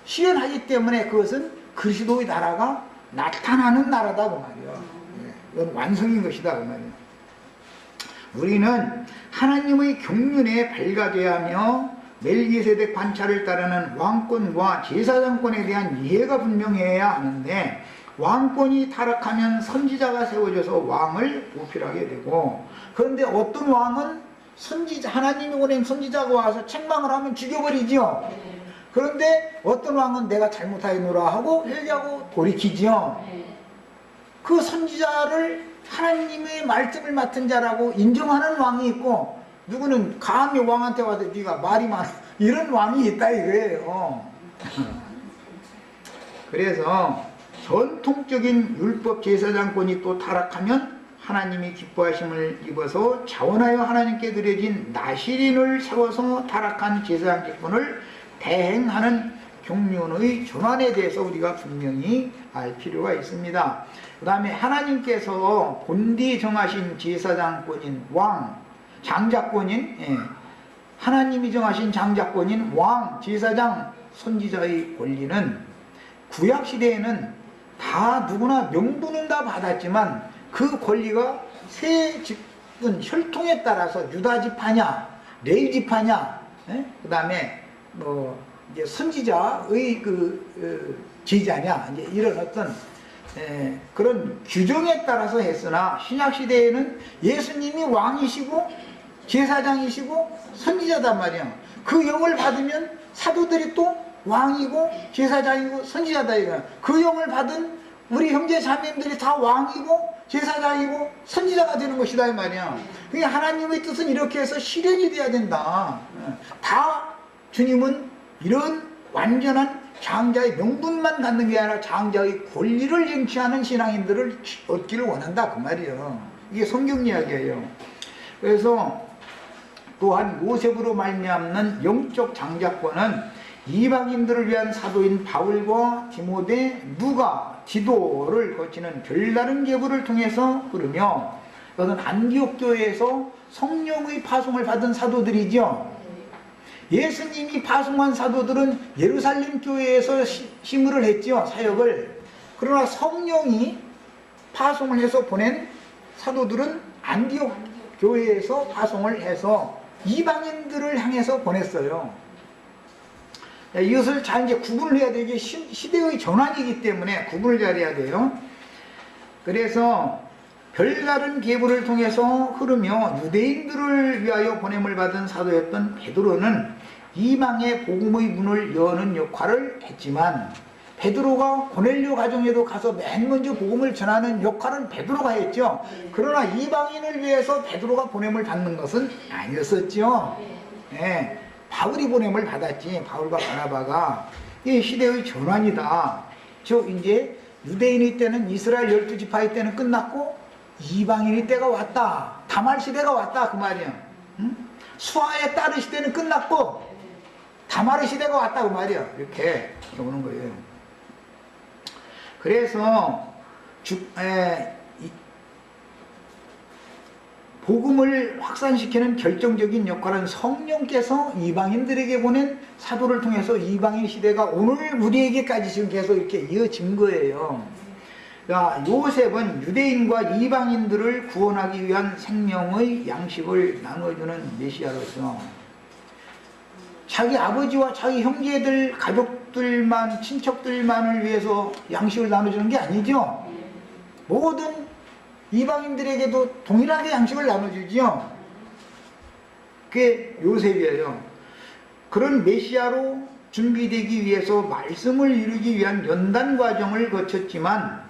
[SPEAKER 1] 시연하기 때문에 그것은 그리스도의 나라가 나타나는 나라다 그 말이에요. 이건 완성인 것이다 그 말이에요. 우리는 하나님의 경륜에 밝아져야 하며 멜기세덱 관찰을 따르는 왕권과 제사장권에 대한 이해가 분명해야 하는데, 왕권이 타락하면 선지자가 세워져서 왕을 보필하게 되고, 그런데 어떤 왕은 하나님이 보낸 선지자가 와서 책망을 하면 죽여버리죠. 그런데 어떤 왕은 내가 잘못하였노라 하고 회개하고 돌이키죠. 그 선지자를 하나님의 말씀을 맡은 자라고 인정하는 왕이 있고, 누구는 감히 왕한테 와서 네가 말이 많아 이런 왕이 있다 이거예요. 그래서 전통적인 율법 제사장권이 또 타락하면 하나님이 기뻐하심을 입어서 자원하여 하나님께 드려진 나시린을 세워서 타락한 제사장직분을 대행하는 경륜의 전환에 대해서 우리가 분명히 알 필요가 있습니다. 그 다음에 하나님께서 본디 정하신 제사장권인 왕, 장자권인 하나님이 정하신 장자권인 왕, 제사장, 선지자의 권리는 구약시대에는 다 누구나 명분은 다 받았지만 그 권리가 세 직분 혈통에 따라서 유다지파냐 레위지파냐 그 다음에 이제 선지자의 제자냐 이제 이런 어떤 그런 규정에 따라서 했으나, 신약시대에는 예수님이 왕이시고 제사장이시고 선지자단 말이야. 그 영을 받으면 사도들이 또 왕이고 제사장이고 선지자다 이거야. 그 영을 받은 우리 형제 자매님들이 다 왕이고 제사장이고 선지자가 되는 것이다 이 말이야. 그러니까 하나님의 뜻은 이렇게 해서 실현이 돼야 된다. 다 주님은 이런 완전한 장자의 명분만 갖는 게 아니라 장자의 권리를 쟁취하는 신앙인들을 얻기를 원한다 그 말이에요. 이게 성경 이야기예요. 그래서 또한 요셉으로 말미암는 영적 장자권은 이방인들을 위한 사도인 바울과 디모데, 누가, 디도를 거치는 별다른 계보를 통해서 흐르며, 이것은 안디옥 교회에서 성령의 파송을 받은 사도들이죠. 예수님이 파송한 사도들은 예루살렘 교회에서 심을을 했죠, 사역을. 그러나 성령이 파송을 해서 보낸 사도들은 안디옥 교회에서 파송을 해서 이방인들을 향해서 보냈어요. 이것을 잘 이제 구분을 해야 되게 시대의 전환이기 때문에 구분을 잘 해야 돼요. 그래서 별다른 계보를 통해서 흐르며 유대인들을 위하여 보냄을 받은 사도였던 베드로는 이방의 복음의 문을 여는 역할을 했지만, 베드로가 고넬료 가정에도 가서 맨 먼저 복음을 전하는 역할은 베드로가 했죠. 그러나 이방인을 위해서 베드로가 보냄을 받는 것은 아니었었죠. 네, 바울이 보냄을 받았지. 바울과 바나바가. 이 시대의 전환이다. 즉 이제 유대인의 때는 이스라엘 12지파의 때는 끝났고 이방인의 때가 왔다. 다말 시대가 왔다 그 말이야. 응? 수아의 딸의 시대는 끝났고 다말의 시대가 왔다 그 말이야. 이렇게 오는 거예요. 그래서 복음을 확산시키는 결정적인 역할은 성령께서 이방인들에게 보낸 사도를 통해서 이방인 시대가 오늘 우리에게까지 지금 계속 이렇게 이어진 거예요. 그러니까 요셉은 유대인과 이방인들을 구원하기 위한 생명의 양식을 나눠주는 메시아로서 자기 아버지와 자기 형제들, 가족들만, 친척들만을 위해서 양식을 나눠주는 게 아니죠. 모든 이방인들에게도 동일하게 양식을 나눠주죠. 그게 요셉이에요. 그런 메시아로 준비되기 위해서 말씀을 이루기 위한 연단 과정을 거쳤지만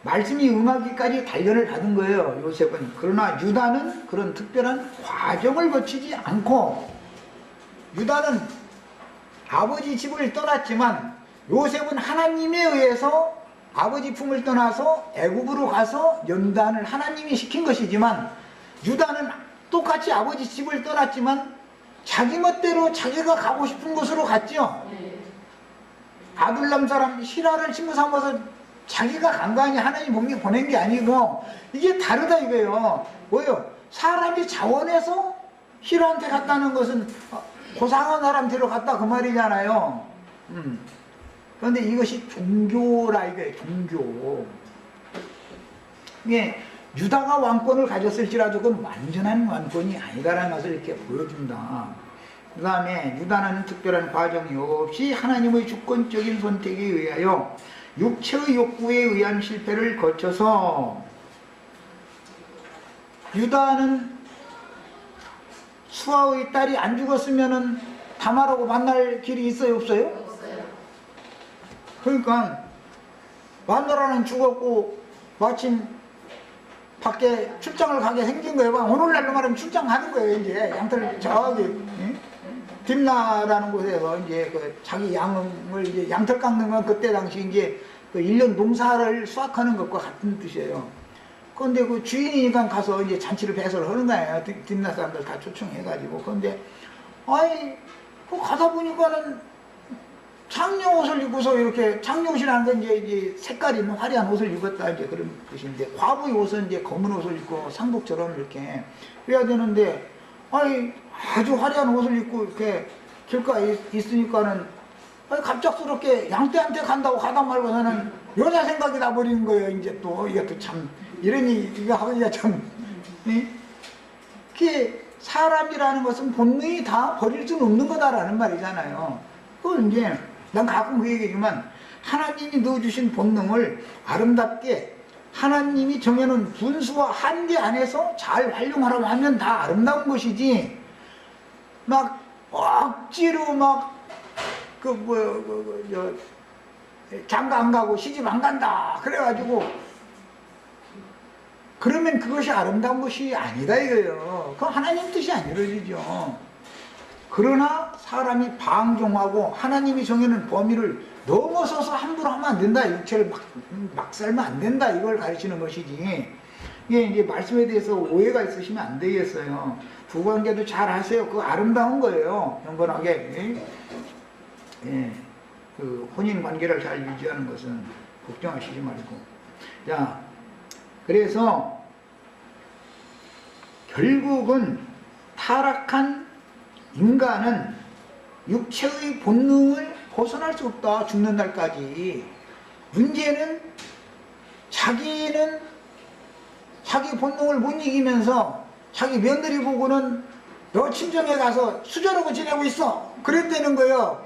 [SPEAKER 1] 말씀이 응하기까지 단련을 받은 거예요, 요셉은. 그러나 유다는 그런 특별한 과정을 거치지 않고, 유다는 아버지 집을 떠났지만 요셉은 하나님에 의해서 아버지 품을 떠나서 애굽으로 가서 연단을 하나님이 시킨 것이지만, 유다는 똑같이 아버지 집을 떠났지만 자기 멋대로 자기가 가고 싶은 곳으로 갔죠. 아둘람 사람 히라를 친구 삼아서 자기가 간 거 아니야. 하나님 몸이 보낸 게 아니고. 이게 다르다 이거예요. 뭐예요? 사람이 자원해서 히라한테 갔다는 것은 고상한 사람한테로 갔다 그 말이잖아요. 그런데 이것이 종교라 이거예요. 종교. 이게 유다가 왕권을 가졌을지라도 그건 완전한 왕권이 아니다라는 것을 이렇게 보여준다. 그 다음에 유다는 특별한 과정이 없이 하나님의 주권적인 선택에 의하여 육체의 욕구에 의한 실패를 거쳐서, 유다는 수아의 딸이 안 죽었으면은 다말하고 만날 길이 있어요, 없어요?
[SPEAKER 2] 없어요.
[SPEAKER 1] 그러니까 마누라는 죽었고 마침 밖에 출장을 가게 생긴 거예요. 오늘날로 말하면 출장 가는 거예요. 이제 양털 저기 딥나라는 곳에서 이제 그 자기 양을 이제 양털 깎는 건 그때 당시 이제 그 1년 농사를 수확하는 것과 같은 뜻이에요. 그런데 그 주인이니까 가서 이제 잔치를 배설을 하는 거예요. 딥나 사람들 다 초청해가지고. 그런데 아이 그 가다 보니까는 장려 옷을 입고서 이렇게, 장려옷이라는 건 이제 색깔이 있는 화려한 옷을 입었다 이제 그런 뜻인데, 과부의 옷은 이제 검은 옷을 입고 상복처럼 이렇게 해야 되는데, 아이 아주 화려한 옷을 입고 이렇게 길가에 있으니까는 갑작스럽게 양떼한테 간다고 가다 말고서는 여자 생각이 나버리는 거예요. 이제 또 이것도 참 이러니 이거 하기가 참, 그게 사람이라는 것은 본능이 다 버릴 수는 없는 거다라는 말이잖아요. 그건 이제 난 가끔 그 얘기지만, 하나님이 넣어주신 본능을 아름답게 하나님이 정해놓은 분수와 한계 안에서 잘 활용하라고 하면 다 아름다운 것이지, 막 억지로 장가 안 가고 시집 안 간다 그래가지고 그러면 그것이 아름다운 것이 아니다 이거예요. 그건 하나님 뜻이 안 이루어지죠. 그러나 사람이 방종하고 하나님이 정해놓은 범위를 넘어서서 함부로 하면 안 된다. 육체를 막 살면 안 된다. 이걸 가르치는 것이지. 이게 이제 말씀에 대해서 오해가 있으시면 안 되겠어요. 부관계도 잘 하세요. 그거 아름다운 거예요. 경건하게. 예. 그 혼인 관계를 잘 유지하는 것은 걱정하시지 말고. 자, 그래서 결국은 타락한 인간은 육체의 본능을 벗어날 수 없다. 죽는 날까지. 문제는 자기는 자기 본능을 못 이기면서 자기 며느리 보고는 너 친정에 가서 수저러고 지내고 있어. 그랬다는 거예요.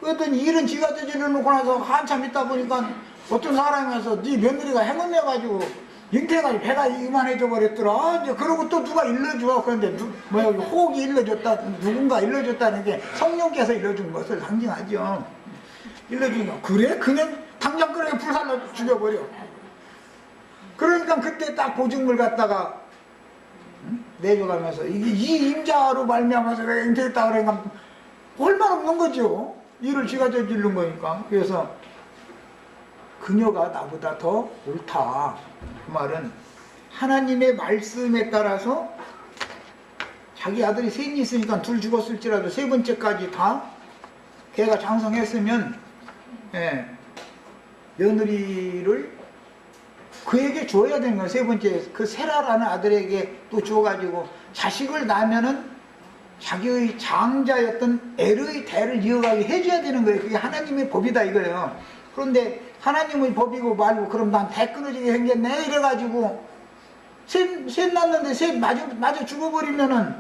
[SPEAKER 1] 그랬더니 일은 지가 저질러 놓고 나서 한참 있다 보니까 어떤 사람이 와서 네 며느리가 행운내가지고 잉태해가지고 배가 이만해져 버렸더라. 이제 그러고 또 누가 일러줘. 그런데 호흡이 일러줬다, 누군가 일러줬다는 게 성령께서 일러준 것을 상징하죠. 일러준 거. 그래? 그냥 당장 그렇게 불살로 죽여버려. 그러니까 그때 딱 보증물 갖다가 내줘가면서 이 임자로 말미암아서 내가 잉태했다 그러니까 얼마나 없는 거죠. 일을 지가 저지른 거니까. 그래서 그녀가 나보다 더 옳다. 그 말은 하나님의 말씀에 따라서 자기 아들이 셋이 있으니까 둘 죽었을지라도 세 번째까지 다 걔가 장성했으면, 예, 며느리를 그에게 줘야 되는 거예요. 세 번째 그 세라라는 아들에게 또 줘가지고 자식을 낳으면은 자기의 장자였던 엘의 대를 이어가게 해줘야 되는 거예요. 그게 하나님의 법이다 이거예요. 그런데 하나님의 법이고 말고 그럼 난 대 끊어지게 생겼네 이래가지고 셋 낳는데 셋 마저 죽어버리면은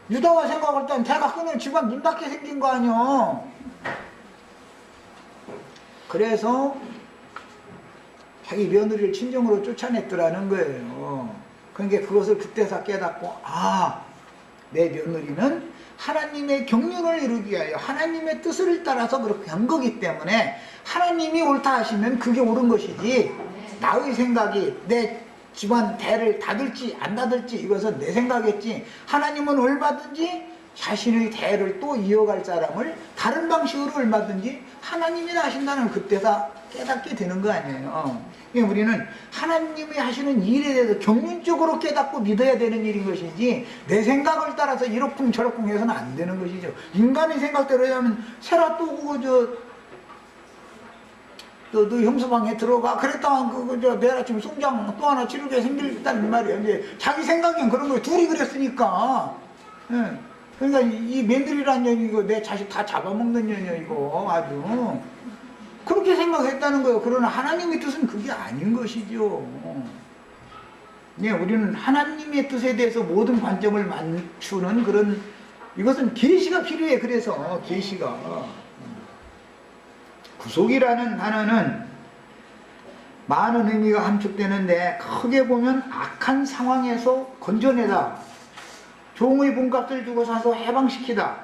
[SPEAKER 1] 유다가 생각할 땐 대가 끊어 집안 문 닫게 생긴 거 아니야. 그래서 자기 며느리를 친정으로 쫓아냈더라는 거예요. 그러니까 그것을 그때서 깨닫고, 아, 내 며느리는 하나님의 경륜을 이루기 위하여 하나님의 뜻을 따라서 그렇게 한 거기 때문에 하나님이 옳다 하시면 그게 옳은 것이지, 나의 생각이 내 집안 대를 닫을지 안 닫을지 이것은 내 생각이었지, 하나님은 얼마든지 자신의 대를 또 이어갈 사람을 다른 방식으로 얼마든지 하나님이 하신다는 그때 다 깨닫게 되는 거 아니에요. 우리는 하나님이 하시는 일에 대해서 경륜적으로 깨닫고 믿어야 되는 일인 것이지, 내 생각을 따라서 이러쿵 저러쿵 해서는 안 되는 것이죠. 인간의 생각대로 하면 세라 또 그거 너 형수방에 들어가 그랬다가 내일 아침 송장 또 하나 치르게 생길다는 말이에요. 이제 자기 생각엔 그런 거예요. 둘이 그랬으니까. 예. 그러니까 이 며느리란 년이 이거 내 자식 다 잡아먹는 년이야 이거 아주. 그렇게 생각했다는 거예요. 그러나 하나님의 뜻은 그게 아닌 것이죠. 네, 우리는 하나님의 뜻에 대해서 모든 관점을 맞추는 그런, 이것은 계시가 필요해. 그래서 계시가. 구속이라는 단어는 많은 의미가 함축되는데, 크게 보면 악한 상황에서 건져내다, 종의 몸값을 주고 사서 해방시키다,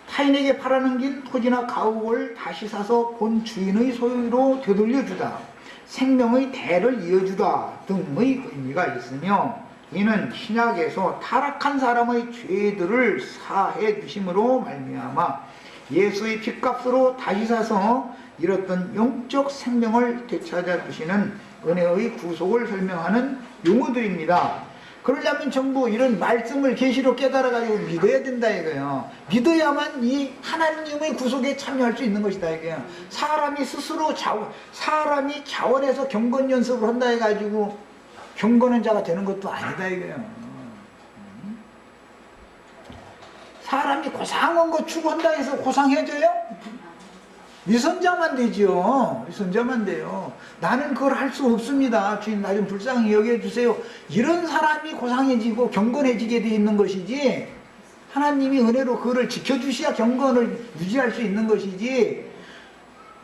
[SPEAKER 1] 타인에게 팔아넘긴 토지나 가옥을 다시 사서 본 주인의 소유로 되돌려주다, 생명의 대를 이어주다 등의 의미가 있으며, 이는 신약에서 타락한 사람의 죄들을 사해 주심으로 말미암아 예수의 핏값으로 다시 사서 잃었던 영적 생명을 되찾아 주시는 은혜의 구속을 설명하는 용어들입니다. 그러려면 전부 이런 말씀을 계시로 깨달아가지고 믿어야 된다 이거예요. 믿어야만 이 하나님의 구속에 참여할 수 있는 것이다 이거예요. 사람이 스스로 사람이 자원해서 경건 연습을 한다 해가지고 경건한 자가 되는 것도 아니다 이거예요. 사람이 고상한 거 추구한다 해서 고상해져요? 위선자만 되죠. 위선자만 돼요. 나는 그걸 할 수 없습니다. 주님 나 좀 불쌍히 여겨주세요. 이런 사람이 고상해지고 경건해지게 돼 있는 것이지, 하나님이 은혜로 그거를 지켜주셔야 경건을 유지할 수 있는 것이지,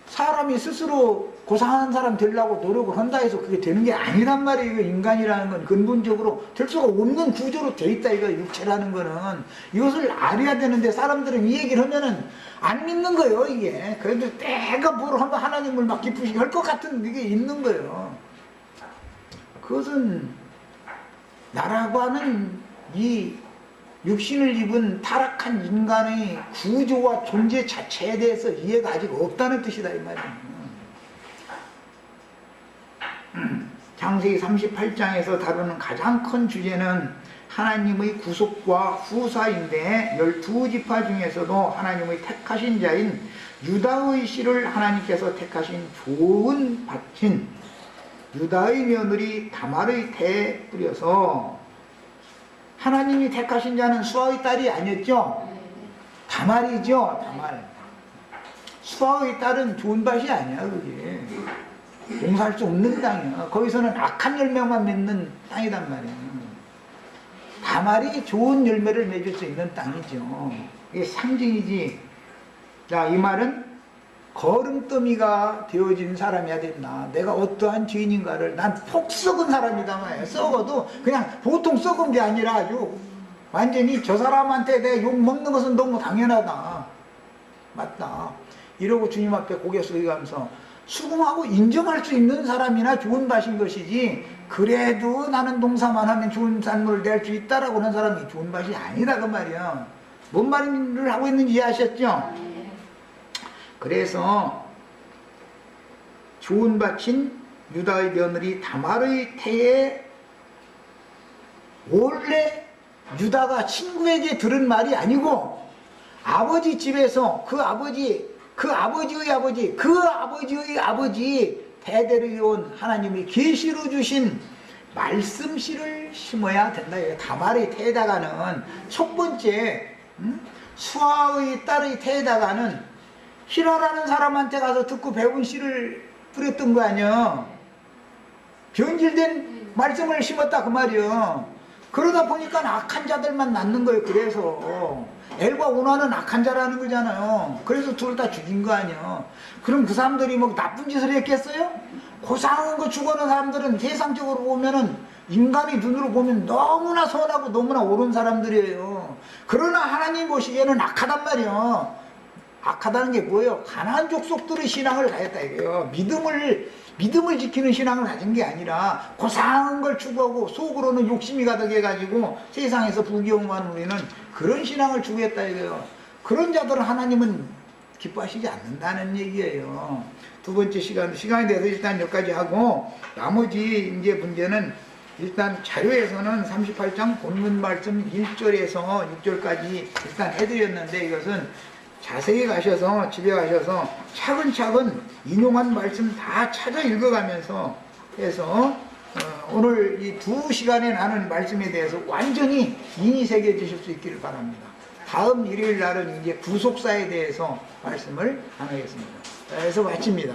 [SPEAKER 1] 사람이 스스로 고상한 사람 되려고 노력을 한다 해서 그게 되는 게 아니란 말이에요. 인간이라는 건 근본적으로 될 수가 없는 구조로 돼 있다 이거. 육체라는 거는 이것을 알아야 되는데, 사람들은 이 얘기를 하면은 안 믿는 거예요 이게. 그래도 내가 뭘 하면 하나님을 막 기쁘시게 할 것 같은 게 있는 거예요. 그것은 나라고 하는 이 육신을 입은 타락한 인간의 구조와 존재 자체에 대해서 이해가 아직 없다는 뜻이다 이 말이에요. 창세기 38장에서 다루는 가장 큰 주제는 하나님의 구속과 후사인데, 12지파 중에서도 하나님의 택하신 자인 유다의 씨를 하나님께서 택하신 좋은 밭인 유다의 며느리 다말의 태에 뿌려서, 하나님이 택하신 자는 수아의 딸이 아니었죠? 다말이죠. 다말. 수아의 딸은 좋은 밭이 아니야 그게. 공사할 수 없는 땅이야. 거기서는 악한 열매만 맺는 땅이란 말이야. 다말이 좋은 열매를 맺을 수 있는 땅이죠. 이게 상징이지. 자, 이 말은 거름더미가 되어진 사람이야 된다. 내가 어떠한 죄인인가를, 난 폭 썩은 사람이다 말이야. 썩어도 그냥 보통 썩은 게 아니라 아주 완전히 저 사람한테 내가 욕 먹는 것은 너무 당연하다. 맞다. 이러고 주님 앞에 고개 숙여가면서 수긍하고 인정할 수 있는 사람이나 좋은 밭인 것이지, 그래도 나는 농사만 하면 좋은 산물을 낼 수 있다라고 하는 사람이 좋은 밭이 아니다 그 말이야. 뭔 말을 하고 있는지 이해하셨죠? 그래서 좋은 밭인 유다의 며느리 다말의 태에, 원래 유다가 친구에게 들은 말이 아니고 아버지 집에서 그 아버지의 아버지 대대로 이어온 하나님이 계시로 주신 말씀씨를 심어야 된다. 다말의 태에다가는 첫 번째, 수아의 딸의 태에다가는 히라라는 사람한테 가서 듣고 배운 씨를 뿌렸던 거 아니야. 변질된 말씀을 심었다 그 말이야. 그러다 보니까 악한 자들만 낳는 거예요. 그래서 엘과 오나는 악한 자라는 거잖아요. 그래서 둘 다 죽인 거 아니야. 그럼 그 사람들이 뭐 나쁜 짓을 했겠어요? 고상한 거 죽어는 사람들은 세상적으로 보면은, 인간의 눈으로 보면 너무나 선하고 너무나 옳은 사람들이에요. 그러나 하나님 보시기에는 악하단 말이요. 악하다는 게 뭐예요? 가나안 족속들의 신앙을 가졌다 이거예요. 믿음을 지키는 신앙을 가진 게 아니라 고상한 걸 추구하고 속으로는 욕심이 가득해가지고 세상에서 부귀영화한 우리는 그런 신앙을 추구했다 이거예요. 그런 자들은 하나님은 기뻐하시지 않는다는 얘기예요. 두 번째 시간이 돼서 일단 여기까지 하고, 나머지 이제 문제는 일단 자료에서는 38장 본문 말씀 1절에서 6절까지 일단 해드렸는데, 이것은 자세히 가셔서 집에 가셔서 차근차근 인용한 말씀 다 찾아 읽어가면서 해서 오늘 이 2시간에 나눈 말씀에 대해서 완전히 인이 새겨지실 수 있기를 바랍니다. 다음 일요일 날은 이제 구속사에 대해서 말씀을 나누겠습니다. 그래서 마칩니다.